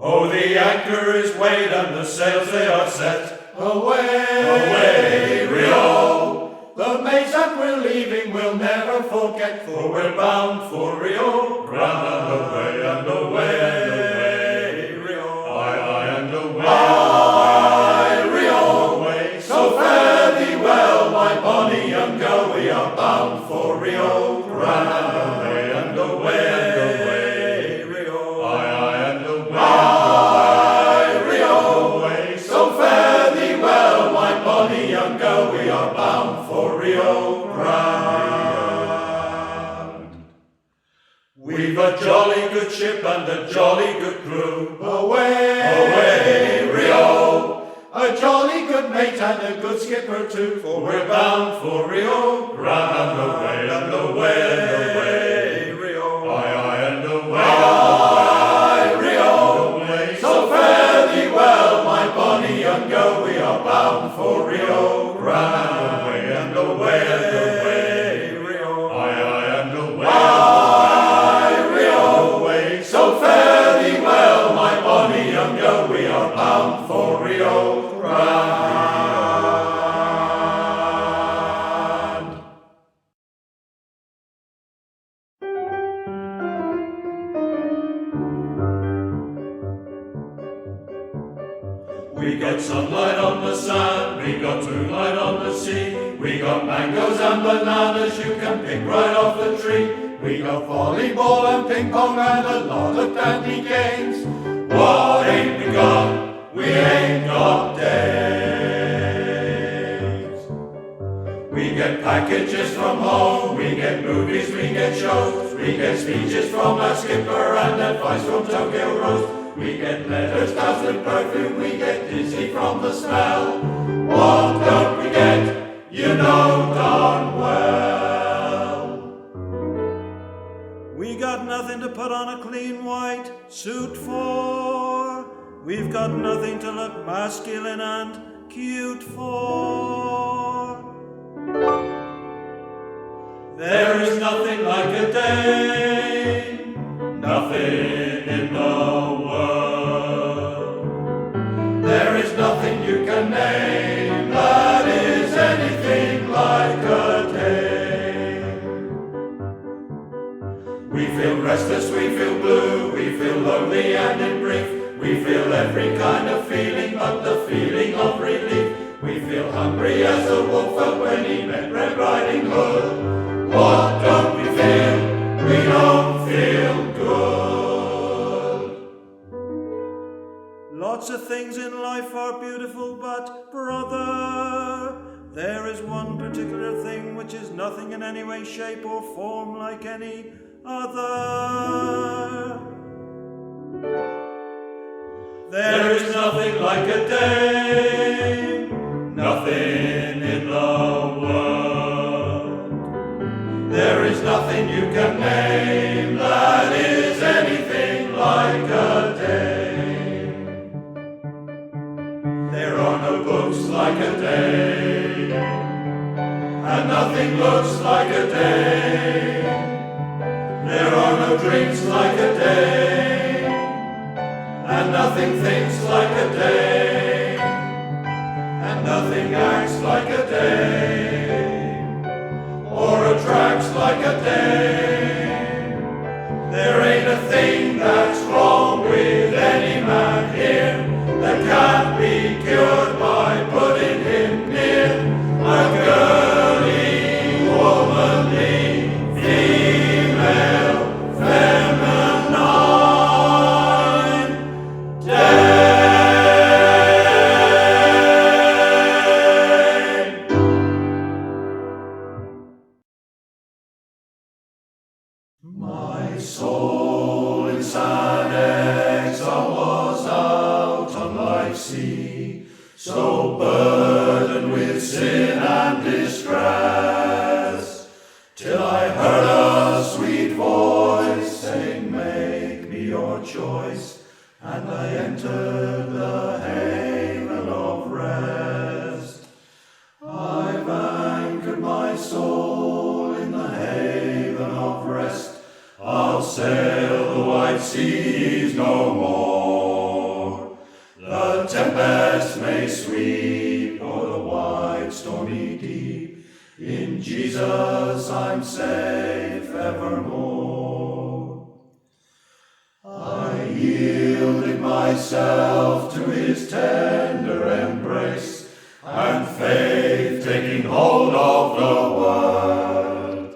Oh, the anchor is weighed and the sails they are set. Away, Rio! The mates that we're leaving we'll never forget, For we're bound for Rio Grande and away, Rio. Aye, and away, Aye, Rio. away. So fare thee well, my bonny young girl, we are bound for Rio Grande and away, Rio. Aye, and away, Aye, Rio. away. So fare thee well, my bonny young girl, we are bound for Rio Grande. We've a jolly good ship and a jolly good crew. Away, Rio! a jolly good mate and a good skipper too, For we're bound for Rio Grande and away, Rio. Aye, and away, Aye, Rio. away. So fare thee well, my bonny young girl, we are bound for Rio Grande and away, Rio. Aye, and away, Aye, Rio. away. So fare thee well, my bonny young girl, we are bound for Rio Grande. We got sunlight on the sand, we got moonlight on the sea. We got mangoes and bananas you can pick right off the tree. We got volleyball and ping pong and a lot of dandy games. What ain't we got? We ain't got days. We get packages from home, we get movies, we get shows. We get speeches from our skipper and advice from Tokyo Rose. We get letters doused with perfume, we get dizzy from the smell. What don't we get? You know darn well. We got nothing to put on a clean white suit for. We've got nothing to look masculine and cute for. There is nothing like a day, nothing in the world. There is nothing you can name that is anything like a day. We feel restless, we feel blue, we feel lonely and in brief. We feel every kind of feeling but the feeling of relief. We feel hungry as the wolf felt when he met Red Riding Hood. What don't we feel? We don't feel good. Lots of things in life are beautiful, but brother, there is one particular thing which is nothing in any way, shape, or form like any other. There is nothing like a day, nothing in the world. There is nothing you can name that is anything like a day. There are no books like a day, And nothing looks like a day. there are no drinks like a day, And nothing thinks like a day. and nothing acts like a day, Or attracts like a day. there ain't a thing that's wrong with any man here that can't be cured by putting him near a girly, womanly, female, feminine day. My soul in sad exile was out on life's sea, so burdened with sin and distress, till I heard a sweet voice saying, make me your choice, and I entered the haven of rest. I've anchored my soul in the haven of rest. I'll sail the wide seas no more. sweep o'er the wide stormy deep. In Jesus I'm safe evermore. I yielded myself to his tender embrace, and faith taking hold of the world.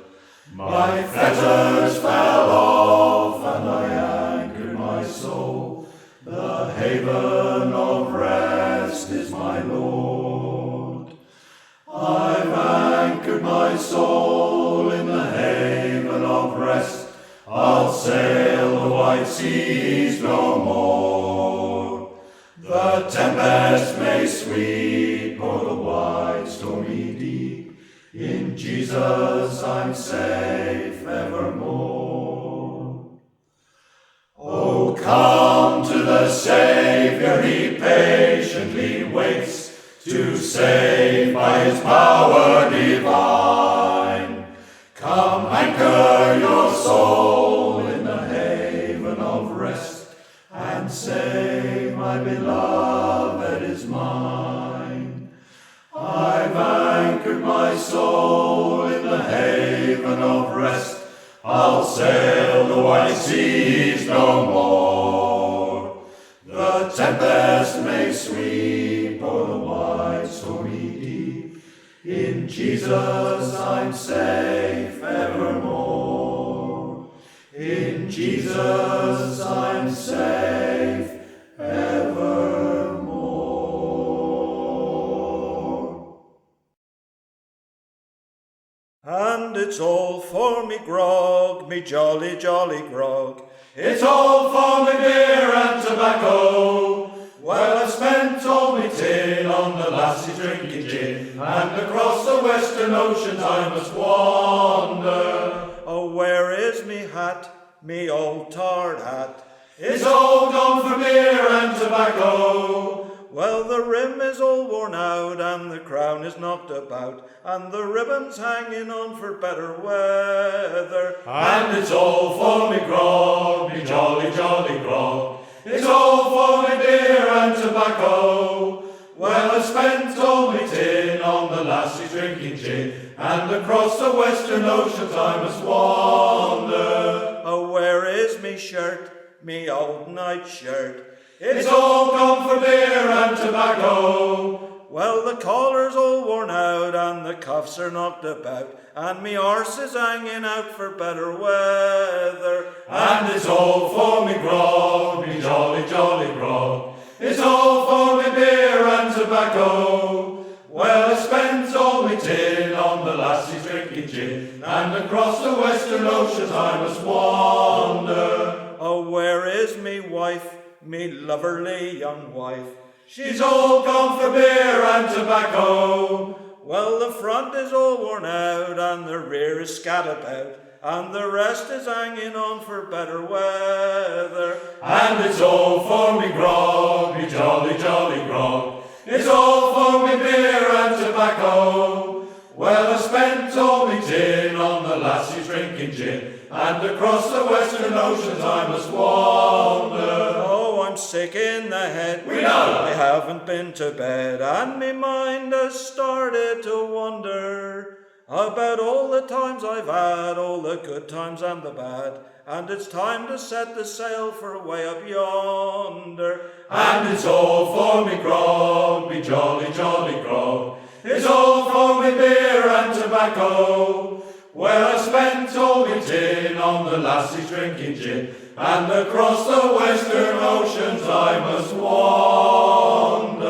My fetters fell off, and I anchored my soul. The haven of rest is my Lord. I've anchored my soul in the haven of rest. I'll sail the wide seas no more. The tempest may sweep o'er the wide stormy deep. In Jesus I'm safe evermore. Oh, come to the Savior, he patiently waits to save by his power divine. Come anchor your soul in the haven of rest, and say, my beloved is mine. I've anchored my soul in the haven of rest. I'll sail the wide seas no more. The tempest may sweep o'er the wide stormy deep. In Jesus I'm safe evermore. In Jesus I'm safe evermore. And it's all for me grog, me jolly, jolly grog. It's all for me beer and tobacco. Well, I've spent all me tin on the lassies drinking gin, and across the western oceans I must wander. Oh, where is me hat, me old tarred hat? It's all gone for beer and tobacco. Well, the rim is all worn out, and the crown is knocked about, and the ribbon's hanging on for better weather. And it's all for me grog, me jolly, jolly grog. It's all for me beer and tobacco. Well, I've spent all me tin on the lassies drinking gin, and across the western oceans I must wander. Oh, where is me shirt, me old night shirt? It's all gone for beer and tobacco. Well, the collar's all worn out, and the cuffs are knocked about, and me arse is hanging out for better weather. And it's all for me grog, me jolly, jolly grog. It's all for me beer and tobacco. Well, I spent all me tin on the lassies drinking gin, and across the western oceans I must wander. Oh, where is me wife, me loverly young wife? She's all gone for beer and tobacco. Well, the front is all worn out, and the rear is scat about, and the rest is hanging on for better weather. And it's all for me grog, me jolly, jolly grog. It's all for me beer and tobacco. Well, I spent all me tin on the lassies drinking gin, and across the western oceans I must wander. Oh, I'm sick in the head, We know. I haven't been to bed, and me mind has started to wonder about all the times I've had, all the good times and the bad, and it's time to set the sail for way up yonder. And it's all for me grog, me jolly, jolly grog. It's all for me beer and tobacco. Well, I spent all me tin on the lassies drinking gin, and across the western oceans I must wander.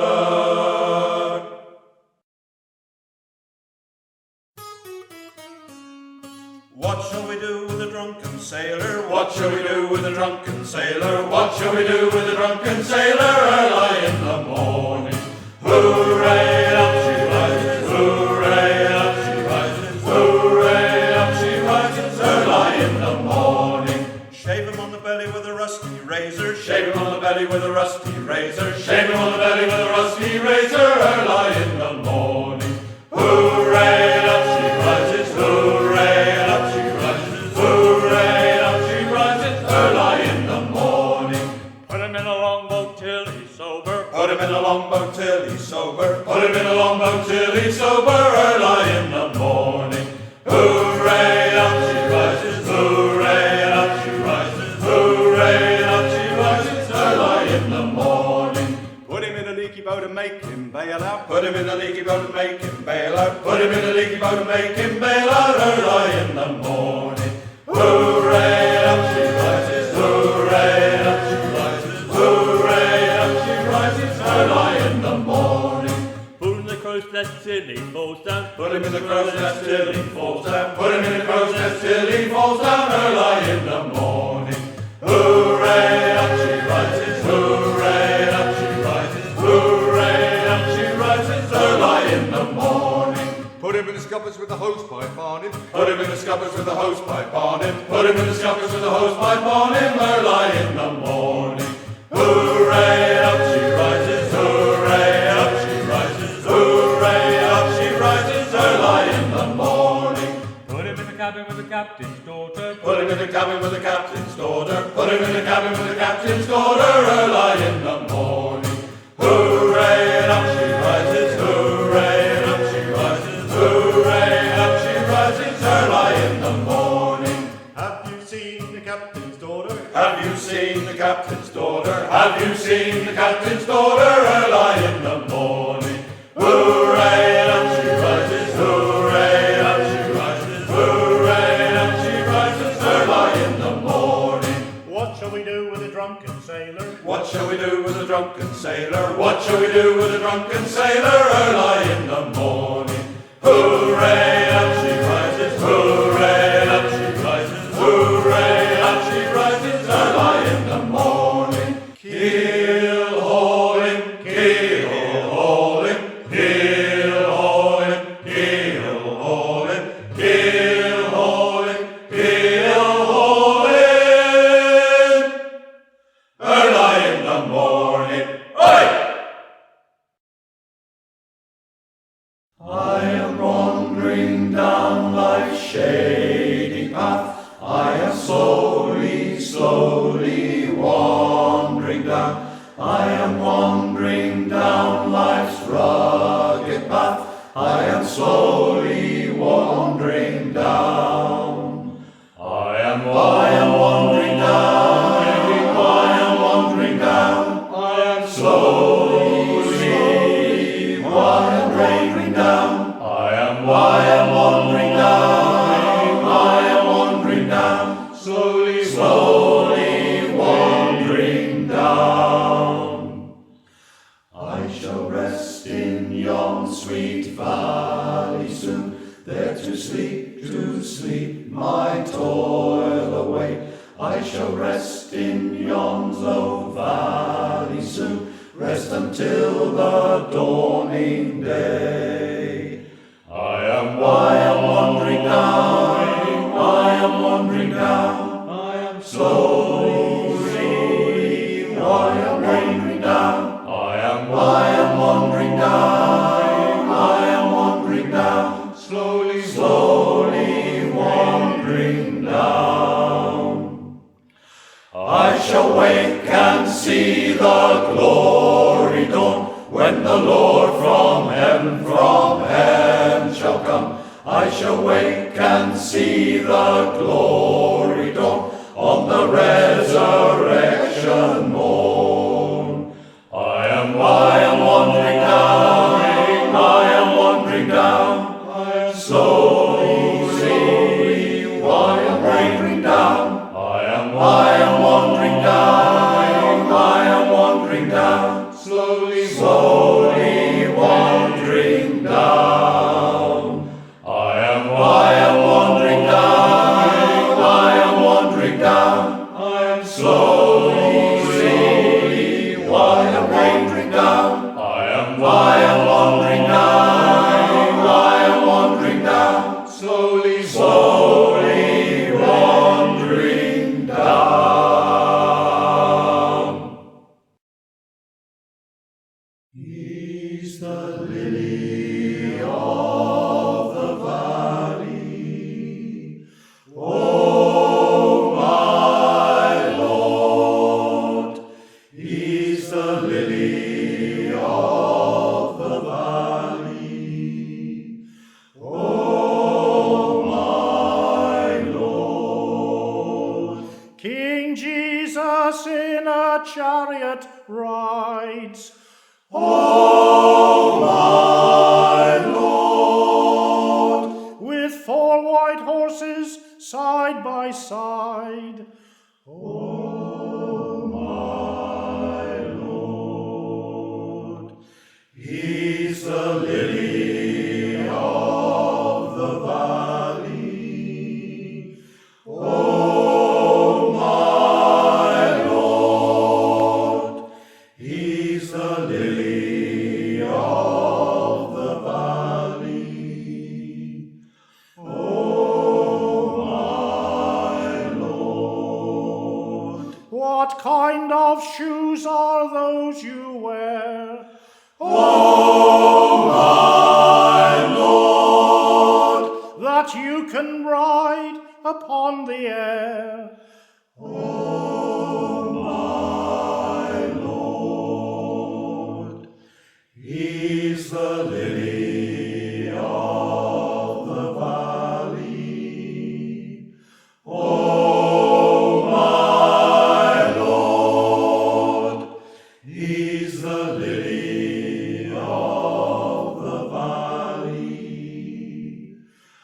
What shall we do with a drunken sailor? What shall we do with a drunken sailor? What shall we do with a drunken sailor early in the morning? Hooray, up she rises, hooray, up she rises, hooray, up she rises early in the morning. Shave him on the belly with a rusty razor. Shave him on the belly with a rusty razor. Shave him on the belly with a rusty razor early in the morning. Hooray, up she rises, hooray, up she rises, hooray, up she rises early in the morning. Put him in a longboat till he's sober. Put him in a longboat till he's sober. Put him in a longboat till he's sober early in the morning. Hooray, up she rises, hooray, up she rises, hooray, up she rises early in the morning. Put him in a leaky boat and make him bail out. Put him in a leaky boat and make him bail out. Put him in a leaky boat and make him bail out early in the morning. Hooray, up she rises, hooray, up she rises, hooray, up she rises early in the morning. Put him in the crow's nest till he falls down. Put him in the crow's nest till he falls down. Put him in the crow's nest till he falls down early in the morning. Hooray, up she rises, hooray, up she rises, hooray, up she rises early in the morning. Put him in the scuppers with the hose pipe on him. Put him in the scuppers with the hose pipe on him. Put him in the scuppers with the hose pipe on him early in the morning. Hooray, up she rises, hooray, up she rises, hooray, up she rises early in the morning. Put him in the cabin with the captain's daughter. Put him in the cabin with the captain's daughter. Put him in the cabin with the captain's daughter early in the morning. Hooray, up she rises, hooray, up she rises, hooray, up she rises early in the morning. Have you seen the captain's daughter? Have you seen the captain's daughter? Have you seen the captain's daughter early in the morning? Hooray, up she rises, hooray, up she rises, hooray, up she rises early in the morning. What shall we do with a drunken sailor? What shall we do with a drunken sailor? What shall we do with a drunken sailor early in the morning? Hooray, up she rises, hooray, up she rises, hooray, up she rises early in the morning. Keel haul him, keel haul him, keel haul him, keel haul him, keel haul him, keel haul him early in the morning. Oi! I am wandering down life's shady path. I am slowly, slowly wandering down. I am wandering down life's rugged path. I am slowly wandering down. I am wandering down. I am wandering down. I am Slowly, slowly wandering down. I am I am wandering down. I am wandering down. slowly, Slowly wandering down. I shall rest in yon sweet valley soon, there to sleep my toil away. I shall rest in yon low valley soon, rest until the dawning day. I am wandering down. I am wandering down. I am Slowly, I am wandering down. I am I am wandering down. I am wandering down. slowly, Slowly wandering down. I shall wake and see the glory dawn, when the Lord from heaven shall come. I shall wake and see the glory dawn on the resurrection morn. I am wandering down. I am wandering down. Slowly, slowly, I am wandering down. I am I am wandering down. I am wandering down. slowly, Slowly wandering down. I am I am wandering down. I am wandering down. I am Slowly, slowly, I am wandering down. I am I am wandering down. I am wandering down. slowly, Slowly wandering down. He's the lily of the valley. Oh, my Lord, He He's the lily of the valley. Oh, my Lord. King Jesus in a chariot rides. Oh, my Lord. With 4 white horses side by side. Oh, my Lord. He's the lily of the valley. Oh, my Lord. He's the lily of the valley. Oh, my Lord. What kind of shoes are those you wear? Oh, my Lord. That you can ride upon the air. Oh, my Lord. He's the lily of the valley. Oh, my Lord. He's the lily of the valley.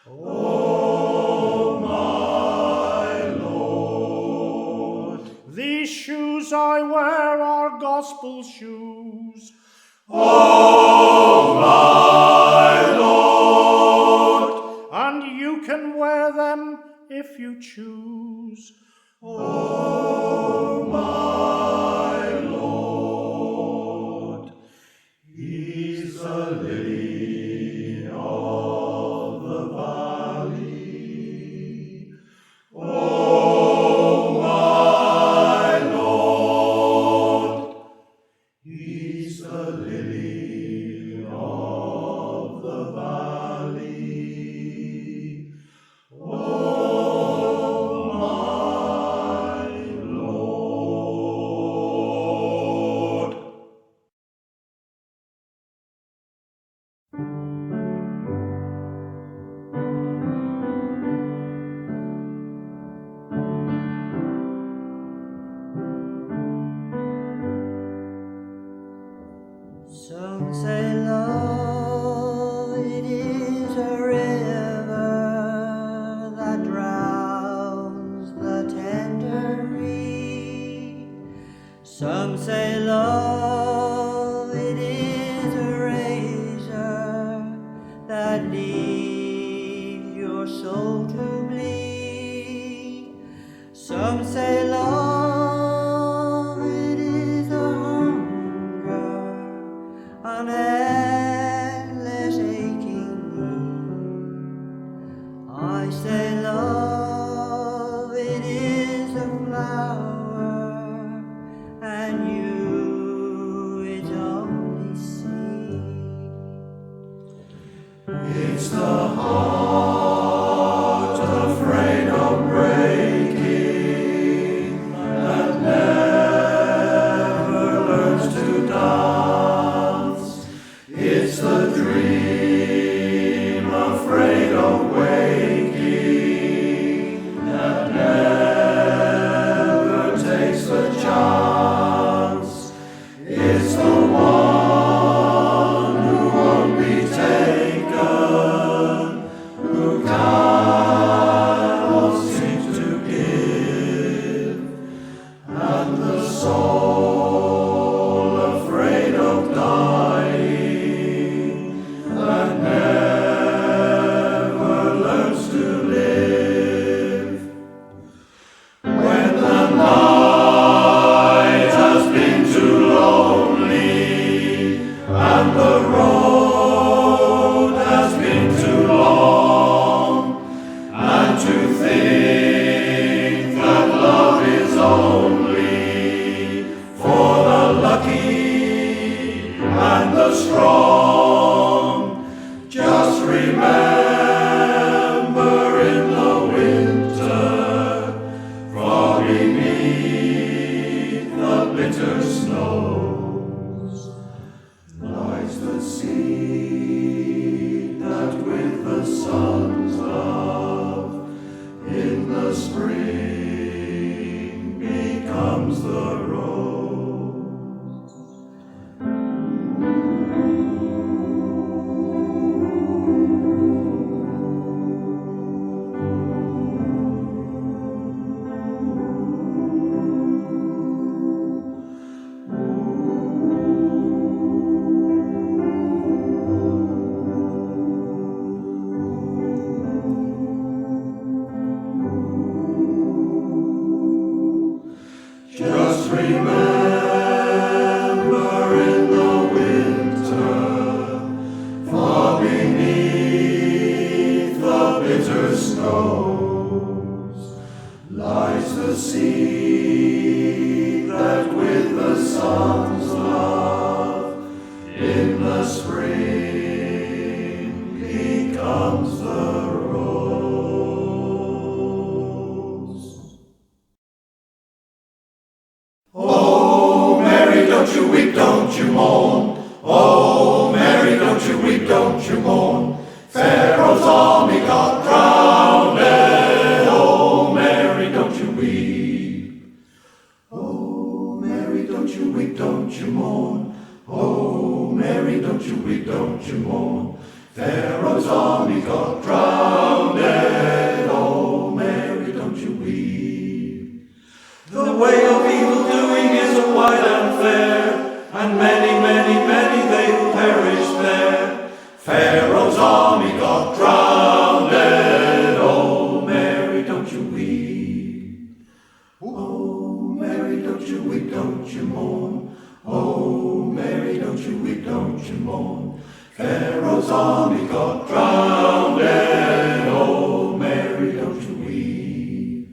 Oh, my Lord. These shoes I wear are gospel shoes. Oh, my Lord. And you can wear them if you choose. Oh, my Lord. He's the lily of the valley. Oh, my Lord. He's the lily of the valley. Oh, my Lord. Some say love, it is a river that drowns the tender reed. Some say love, it is a razor that leaves your soul to bleed. Some say love, it is a hunger, an endless aching need. I say love, it is a flower, and you its only seed. It's the heart afraid of breaking that never learns to dance. It's the dream afraid of waking that never takes the chance. It's the one who won't be taken, who cannot seem to give, and the soul afraid of dying that never learns to live. When the night has been too lonely and the road has been too long, and to think that love is only for the lucky and the strong, just remember in the winter, from beneath the bitter snow, don't you weep, don't you mourn. Oh, Mary, don't you weep, don't you mourn. Pharaoh's army got drowned. Oh, Mary, don't you weep. Oh, Mary, don't you weep, don't you mourn. Oh, Mary, don't you weep, don't you mourn. Pharaoh's army got drowned. Oh, Mary, don't you weep. The way of evil doing is a wide and fair, and many, many, many they who perish there. Pharaoh's army got drowned. Oh, Mary, don't you weep. Oh, Mary, don't you weep, don't you mourn. Oh, Mary, don't you weep, don't you mourn. Pharaoh's army got drowned. Oh, Mary, don't you weep.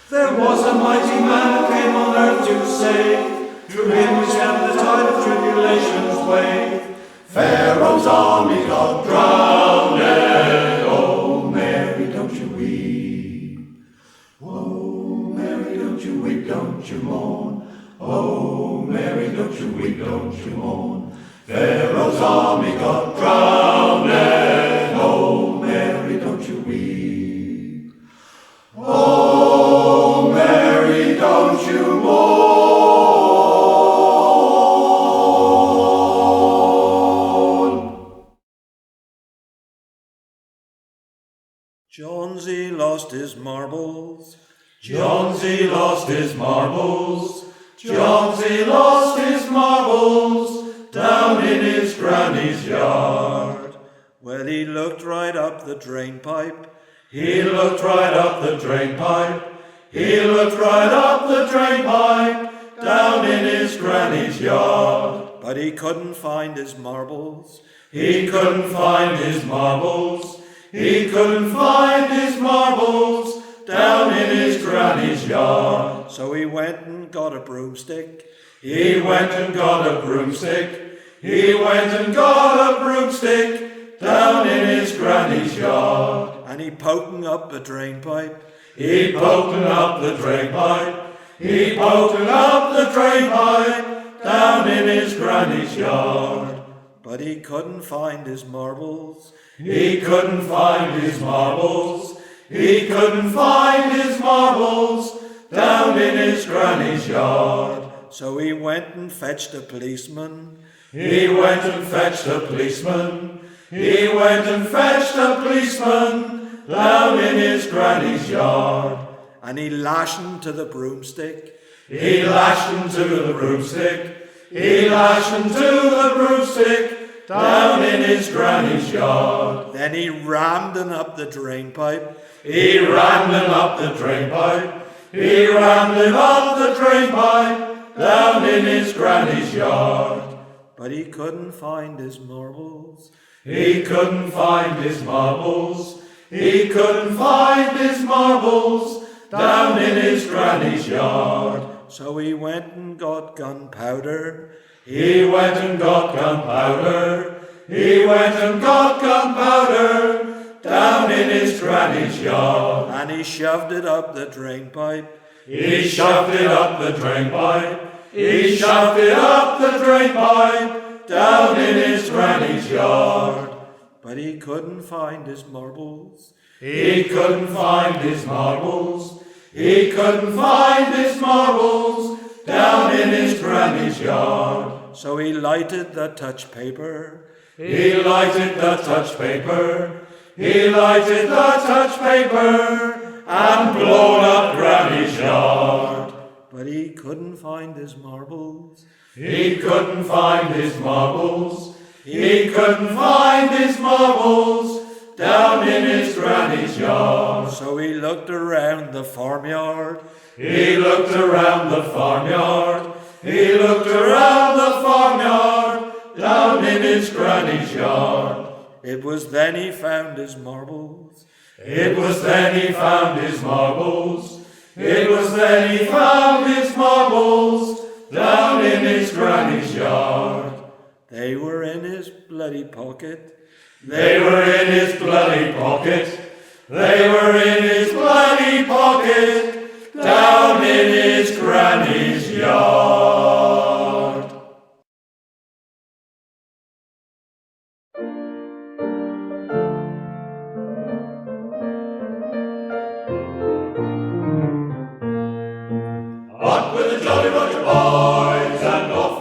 There was a mighty man who came on earth to save. Through him we stemmed the tide of tribulation's wave. Pharaoh's army got drowned. Oh, Mary, don't you weep. Oh, Mary, don't you weep, don't you mourn. Oh, Mary, don't you weep, don't you mourn. Pharaoh's army got drowned. Oh, Mary, don't you weep. Oh, Mary, don't you mourn. Johnsy lost his marbles. Johnsy lost his marbles. Johnsy lost his marbles down in his granny's yard. Well, he looked right up the drain pipe. He looked right up the drain pipe. He looked right up the drain pipe down in his granny's yard. But he couldn't find his marbles. He couldn't find his marbles. He couldn't find his marbles down in his granny's yard. So he went and got a broomstick. He went and got a broomstick. He went and got a broomstick down in his granny's yard. And he poking up a drain pipe. He poking up the drain pipe. He poking up the drain pipe down in his granny's yard. But he couldn't find his marbles. He couldn't find his marbles. He couldn't find his marbles down in his granny's yard. So he went and fetched a policeman. He went and fetched a policeman. He went and fetched a policeman down in his granny's yard. And he lashed him to the broomstick. He lashed him to the broomstick. He lashed him to the broomstick down in his granny's yard. Then he rammed him up the drain pipe. He rammed him up the drain pipe. He rammed him up the drain pipe down in his granny's yard. But he couldn't find his marbles. He couldn't find his marbles. He couldn't find his marbles down in his granny's yard. So he went and got gunpowder. He went and got gunpowder. He went and got gunpowder down in his granny's yard. And he shoved it up the drain pipe. He shoved it up the drain pipe. He shoved it up the drain pipe down in his granny's yard. But he couldn't find his marbles. He couldn't find his marbles. He couldn't find his marbles down in his granny's yard. So he lighted the touch paper. He lighted the touch paper. He lighted the touch paper and blown up granny's yard. But he couldn't find his marbles. He couldn't find his marbles. He couldn't find his marbles down in his granny's yard. So he looked around the farmyard. He looked around the farmyard. He looked around the farmyard down in his granny's yard. It was then he found his marbles. It was then he found his marbles. It was then he found his marbles down in his granny's yard. They were in his bloody pocket. They were in his bloody pocket. They were in his bloody pocket down in his granny's yard.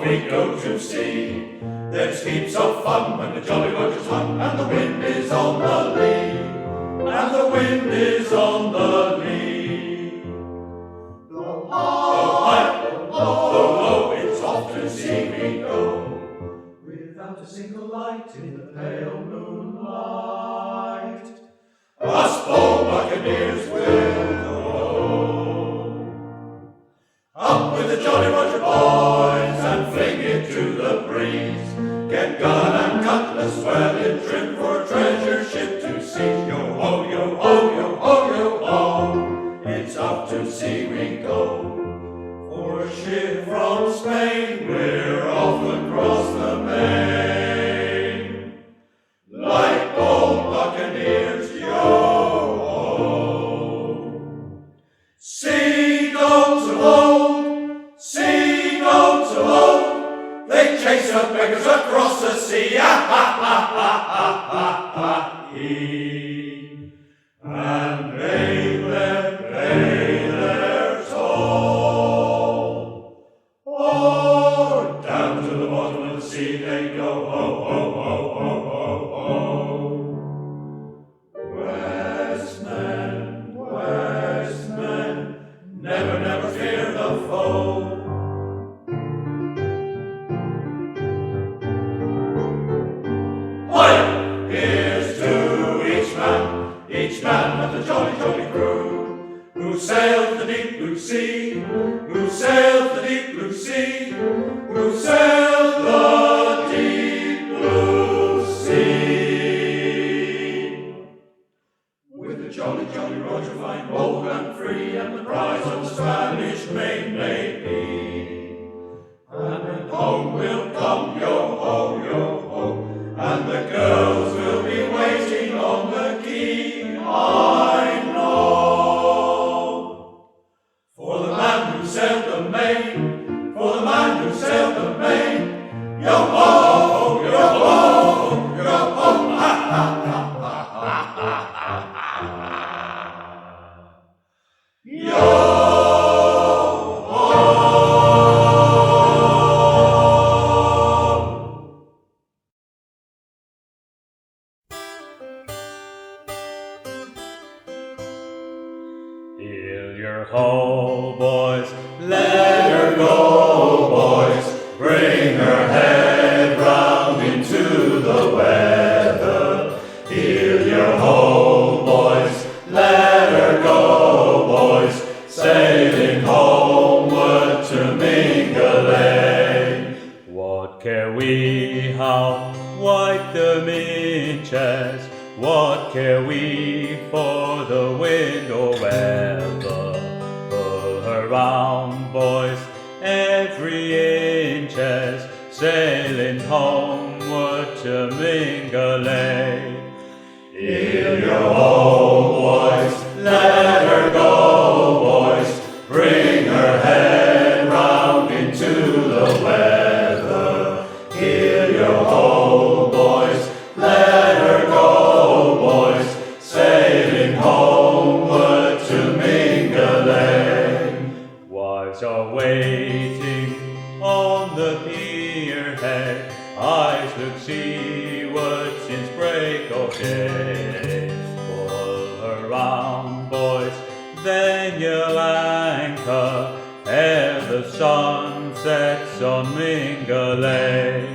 off we go to sea. There's heaps of fun when the Jolly Roger's hung, and the wind is on the lee, and the wind is on the lee. Blow high, blow low, it's off to sea we go, without a single light in the pale moonlight. Us bold buccaneers will go. Up with the Jolly Roger boys and fling it to the breeze. Get gun and cutlass well in trim for a treasure ship to seize. Yo ho, yo ho, yo ho, yo ho, it's off to sea we go. For a ship from Spain, we're off across the main. Like bold buccaneers, yo ho. Seagoats aload, seagoats aload, they chase the beggars across the sea, ah, ha, ha, ha, ha, ha, ha, hee. And pay their toll. Oh, down to the bottom of the sea they go, oh, oh, oh, oh, oh, oh. Westmen, never, never fear the foe. Hoy! Here's to each man of the jolly, jolly crew, who sailed the deep blue sea, who sailed the deep blue sea, who sailed the deep blue sea. With the Jolly, Jolly Roger flying bold and free, and the prize of the Spanish main may be. And then home will come, yo ho, yo ho, and the girls will be waiting on the quay, I know. For the man who sailed the Main, for the man who sailed the Main, yo ho, yo ho, yo ho, ha ha ha ha ha ha ha. Yo ho. Heal your hoe, boys, Let her go, boys, bring her head round into the weather. Heel your hoe, boys, let her go, boys, sailing homeward to Mingulay. What care we how white the minches? What care we for the wind or weather? Pull her round, boys, every inches, sailing homeward to Mingulay. Heel your hoe, boys, let her go, boys, bring her head round into the weather. Heel your hoe, boys, let her go, boys, sailing homeward to Mingulay. Wives are waiting on the pier head, eyes look seaward since break of day. Pull her round, boys, then you'll anchor ere the sun sets on Mingulay.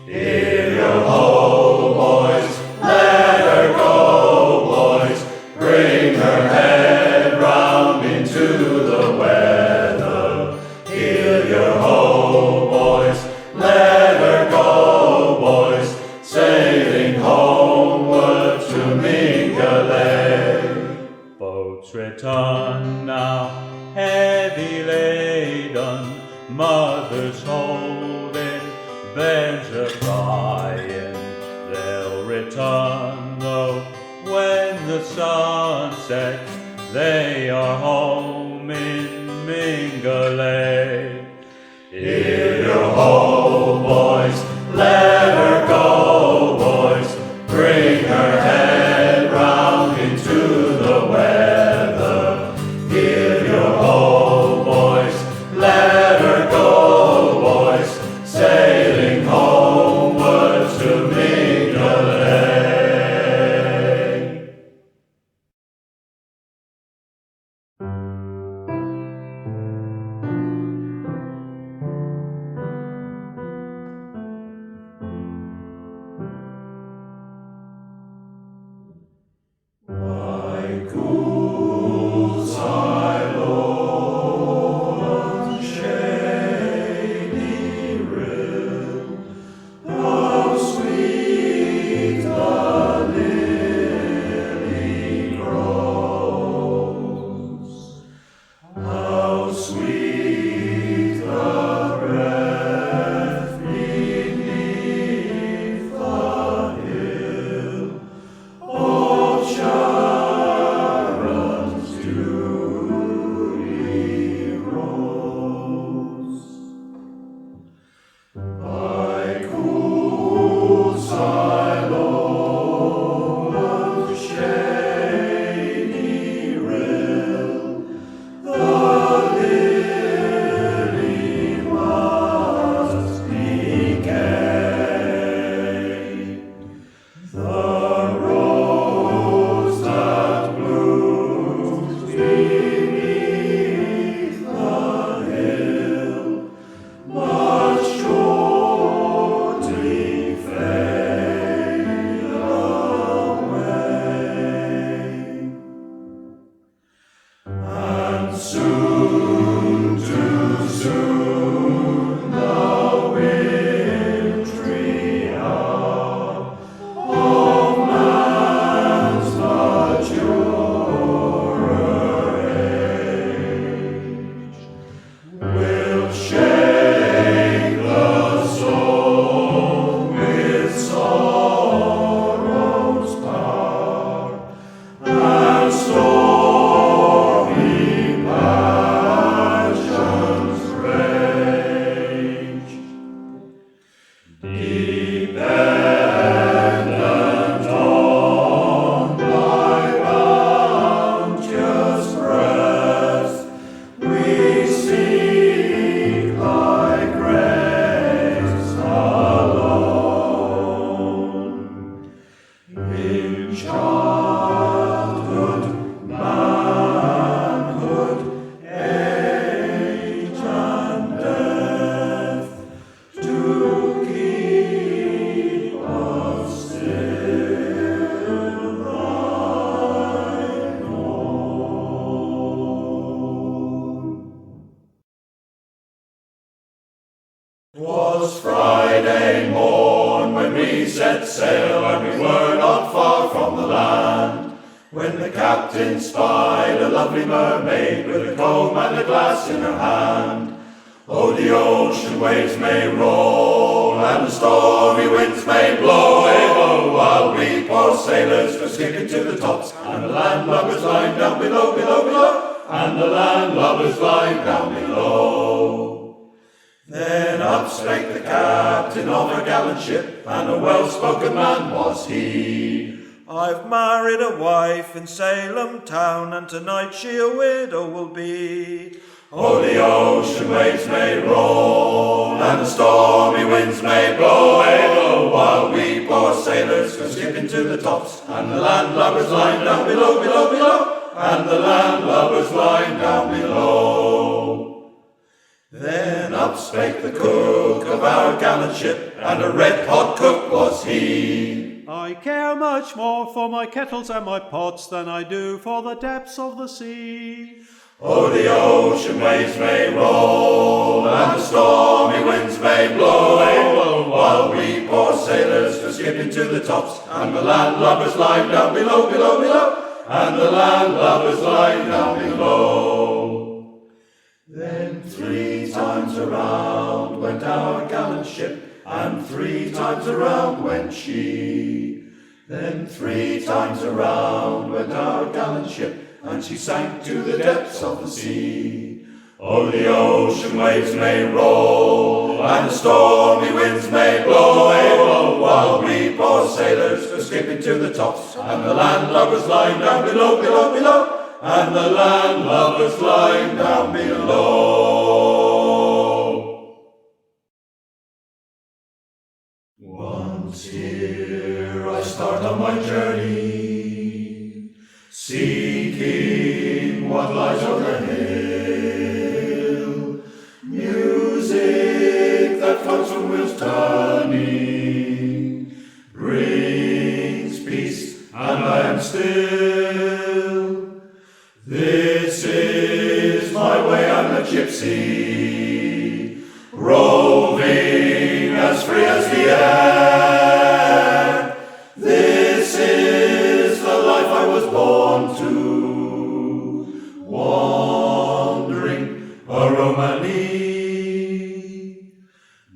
Heel your hoe, boys, let her go, boys, bring her head round into the weather. Heel your hoe, boys, let her go, boys, sailing homeward to Mingulay. Boats return now, heavy laden, mothers holding babes a crying. They'll return though when the sun sets, they are home in Mingulay. Heel your hoe, boys, let her go, boys, bring her head round into the weather. Heel your hoe, boys, let her go, boys, Dependent on thy bounteous breast, we seek thy grace alone. In childhood, manhood, age and death, to keep us still thine own. 'Twas Friday morn when we set sail, and we were not far from the land, when the captain spied a lovely mermaid with a comb and a glass in her hand. Oh, the ocean waves may roll and the stormy winds may blow, while we poor sailors go skipping to the tops, and the landlubbers lying down below, below, below, and the landlubbers lying down below. Then up spake the captain of a gallant ship, and a well-spoken man was he. I've married a wife in Salem town, and tonight she a widow will be. Oh, the ocean waves may roll, and the stormy winds may blow, while we poor sailors go skipping to the tops, and the landlubbers lying down below, below, below, and the landlubbers lying down below. Then up spake the cook of our gallant ship, and a red-hot cook was he. I care much more for my kettles and my pots than I do for the depths of the sea. Oh, the ocean waves may roll, and the stormy winds may blow, while we poor sailors go skipping to the tops, and the landlubbers lying down below, below, below, and the landlubbers lying down below. Then 3 times around went our gallant ship, and 3 times around went she. Then 3 times around went our gallant ship, and she sank to the depths of the sea. Oh, the ocean waves may roll, and the stormy winds may blow, while we poor sailors go skipping to the tops, and the landlubbers lying down below, below, below, and the landlubbers lying down below. Once here I start on my journey, seeking what lies on the hill. Music that floats from wheels turning brings peace, and I am still. This is my way, I'm a gypsy, roving as free as the air. This is the life I was born to, wandering a Romany.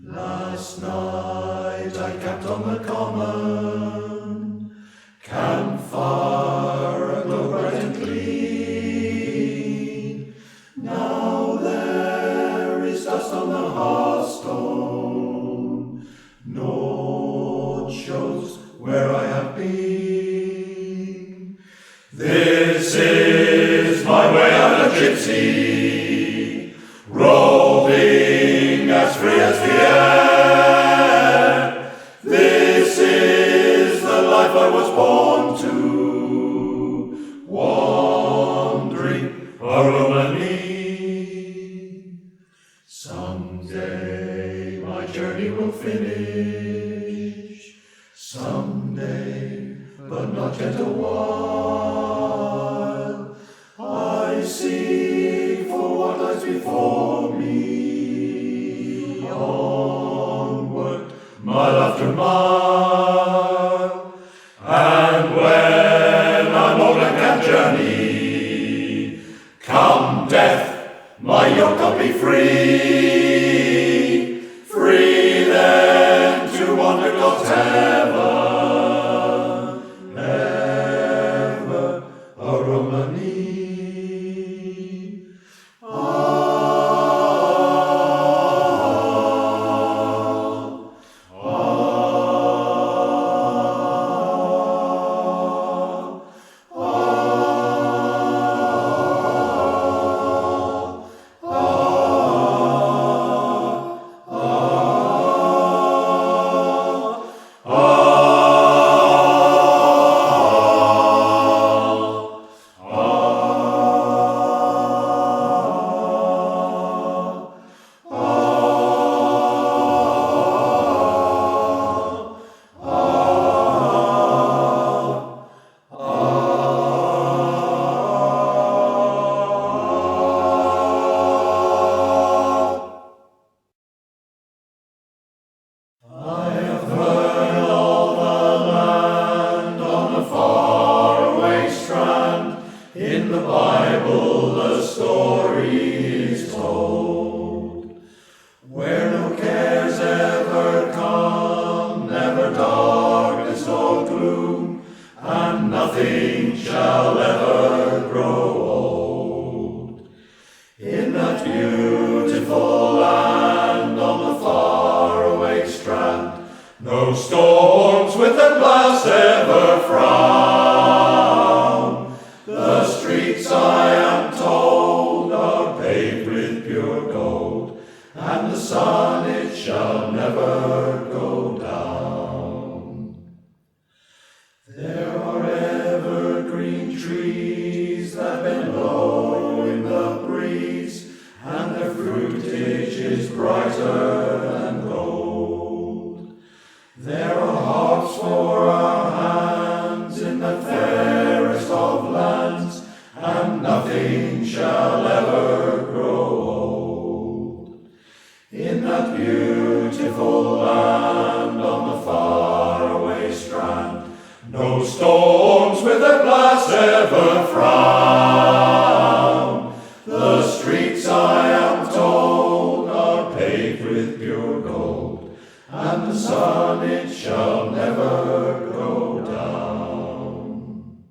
Last night I camped on the common, campfire aglow bright and clean. Now there is dust on the hearthstone, naught shows where I have been. This is my way, I'm a gypsy, roving as free as the air. This is the life I was born to, wandering a Romany. Someday my journey will finish, someday, but not yet a while. I seek for what lies before me, onward, mile after mile. And when I'm old and can journey, come death, my yoke I'll be free, free then to wander God's heaven, ever a Romany. Ah, ah. No storms with the glass ever frown. The streets, I am told, are paved with pure gold, and the sun it shall never go down. There are evergreen trees that bend low in the breeze, and their fruitage is brighter than gold. There are harps for our hands in the fairest of lands, and nothing shall ever grow old. In that beautiful land on the faraway strand, no storms with their glass ever frown. The streets, I am told, are paved with pure gold, and the sun it shall never go down.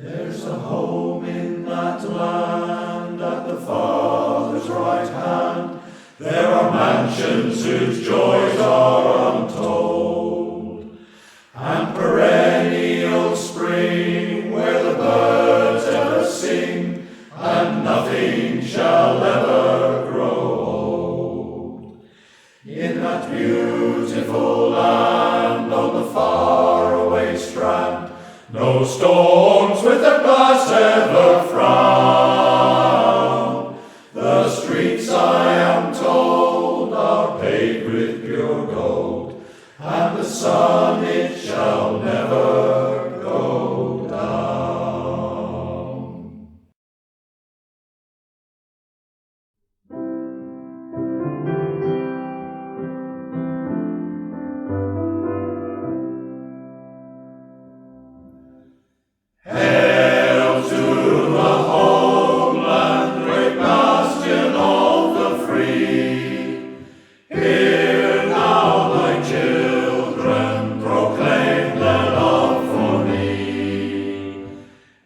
There's a home in that land at the Father's right hand. There are mansions whose joys are untold, and perennial spring where the birds ever sing, and nothing shall ever grow old. In that beautiful land on the faraway strand, no storms with their glass ever frown. The streets, I am told, are paved with pure gold, and the sun it shall never go down. Hail to the homeland, great bastion of the free. Hear now thy children proclaim their love for thee.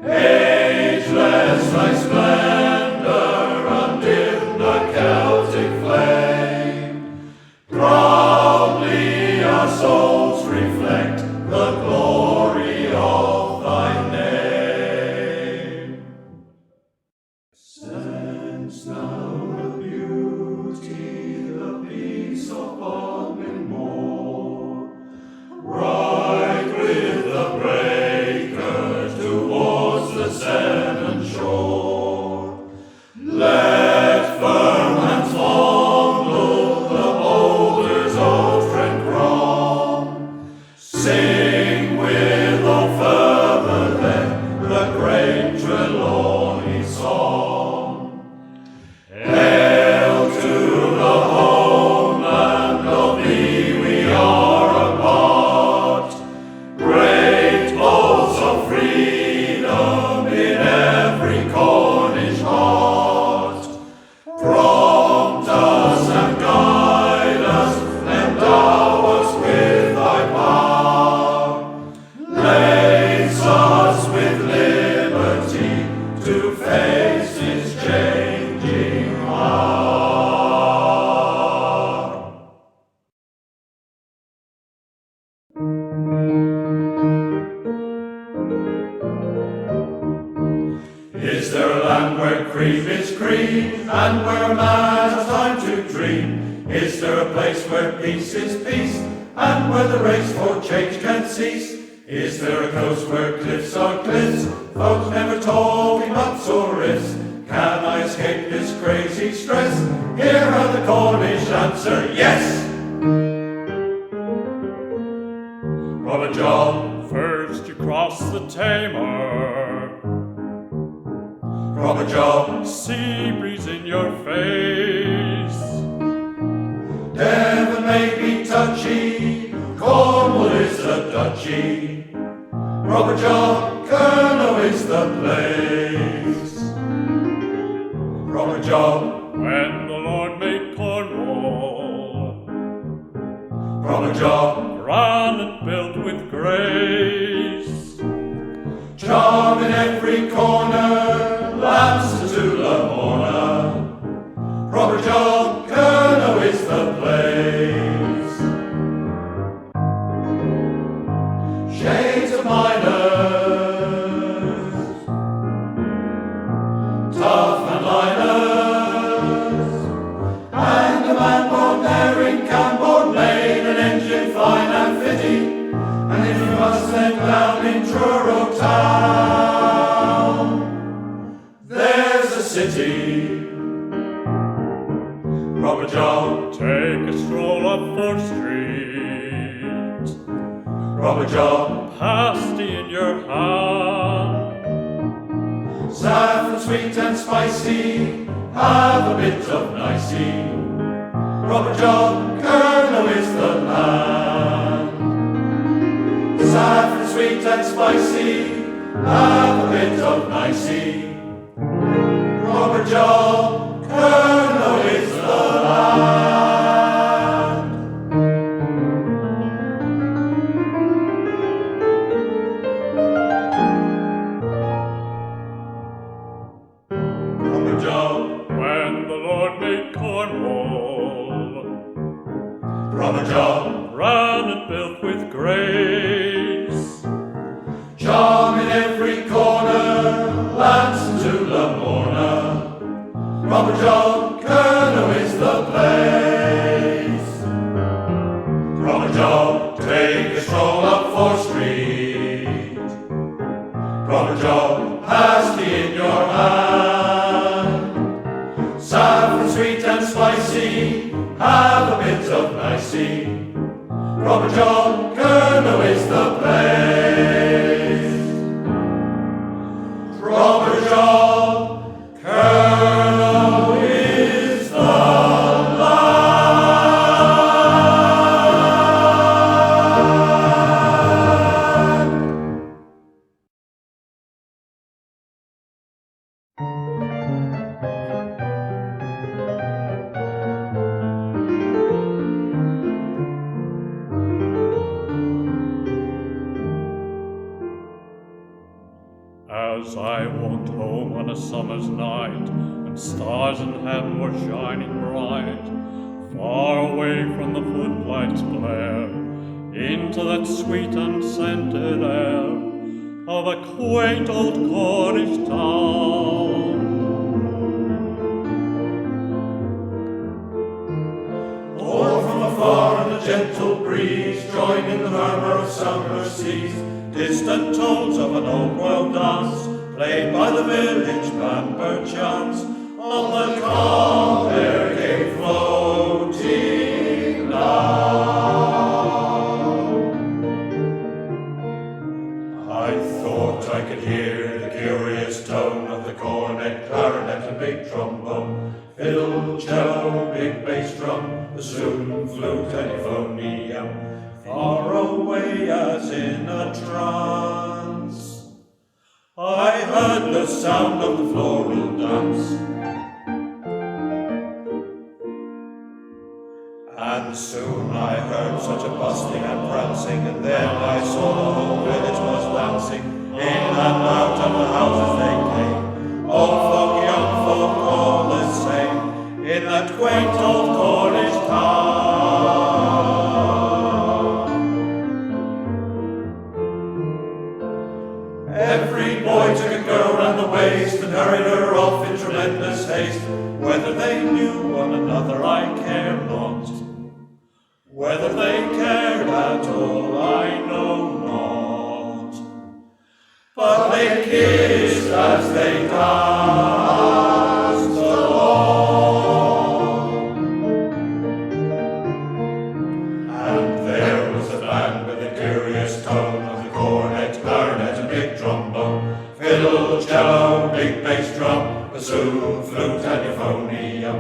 Ageless thy splendor undim the Celtic flame. Proudly our souls reflect the glory of thy name. Sense thou the beauty, the peace of Balmain Moor, right with the breakers towards the Severn shore. Let firm hands fondle the boulders of Trencron. Sing with all fervor then the great Trelawney song. Hail to the homeland, of thee we are a part. Great bolts of freedom in every Cornish heart. Prompt us and guide us, endow us with thy power. Lace us with liberty to face this changing hour. Is there a land where cream is cream, and where a man has time to dream? Is there a place where peace is peace, and where the race for change can cease? Is there a coast where cliffs are cliffs, folks never talking butts or ifs? Can I escape this crazy stress? Hear how the Cornish answer yes! Robert John, First you cross the Tamar, Robert John, sea breeze in your face. Devon may be touchy, Cornwall is the duchy. Robert John, Kernow is the place. Robert John, When the Lord made Cornwall, Robert John, grand and built with grace. charm in every corner, lamps to Lamorna. Robert John, Kernow is the place. Fort Street. Robber John, Pasty in your hand. saffron sweet and spicy, have a bit of nicey. Robber John, Colonel is the land. Saffron sweet and spicy, have a bit of nicey. Robber John, Colonel is the land. Robber John, When the Lord made Cornwall, Robber John, ran and built with grace. charm in every corner, Lance to Lamorna. Robber John, Colonel is the place. Robber John, take a stroll up Fort Street. Robber John, pasty in your hand. Saffron sweet and spicy, have a bit of nicey. Robber John, Colonel is the place. Robber John, Colonel is the land. As I walked home on a summer's night, and stars in heaven were shining bright, far away from the footlights' glare, into that sweet and scented air of a quaint old Cornish town. Or from afar in the gentle breeze, join in the murmur of summer seas, distant tones of an old world dance, played by the village band perchance, on the calm air came floating down. I thought I could hear the curious tone of the cornet, clarinet and big trombone, fiddle, cello, big bass drum, bassoon, flute and euphonium, far away as in a trance. I heard the sound of the floral dance, and soon I heard such a bustling and prancing, and then I saw the whole village was dancing. In and out of the houses they came, old folk, young folk, all the same, in that quaint old Cornish town. Every boy took a girl round the waist and hurried her off in tremendous haste. Whether they knew one another I care not, whether they cared at all I know not, but they kissed as they danced along. And there was a band with a curious tone of the cornet, clarinet and big trombone, fiddle, cello, big bass drum, bassoon, flute and euphonium,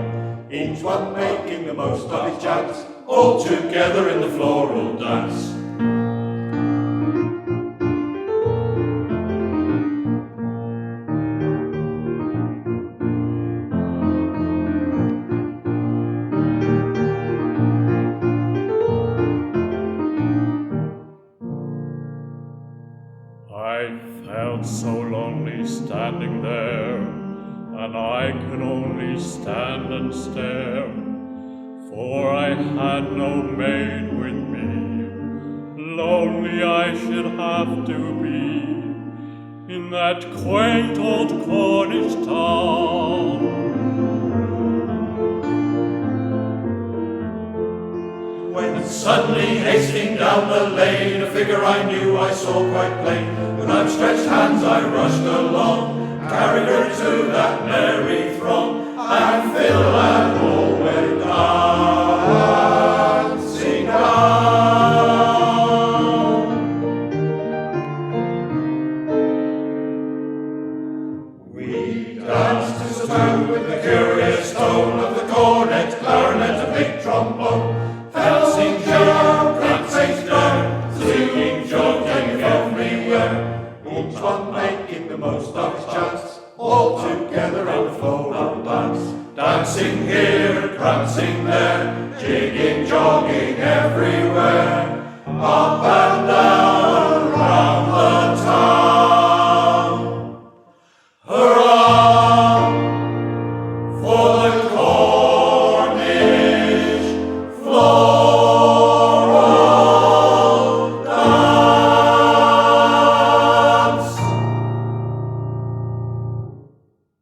each one making the most of his chance, all together in the floral dance. I felt so lonely standing there, and I could only stand and stare, for I had no maid with me. Lonely I should have to be in that quaint old Cornish town. When suddenly hasting down the lane, a figure I knew I saw quite plain. With outstretched hands I rushed along, carried her to that merry throng, and fiddle and all went dancing the most of his chance. All together in the floral dance, dancing here, prancing there, jigging, jogging everywhere.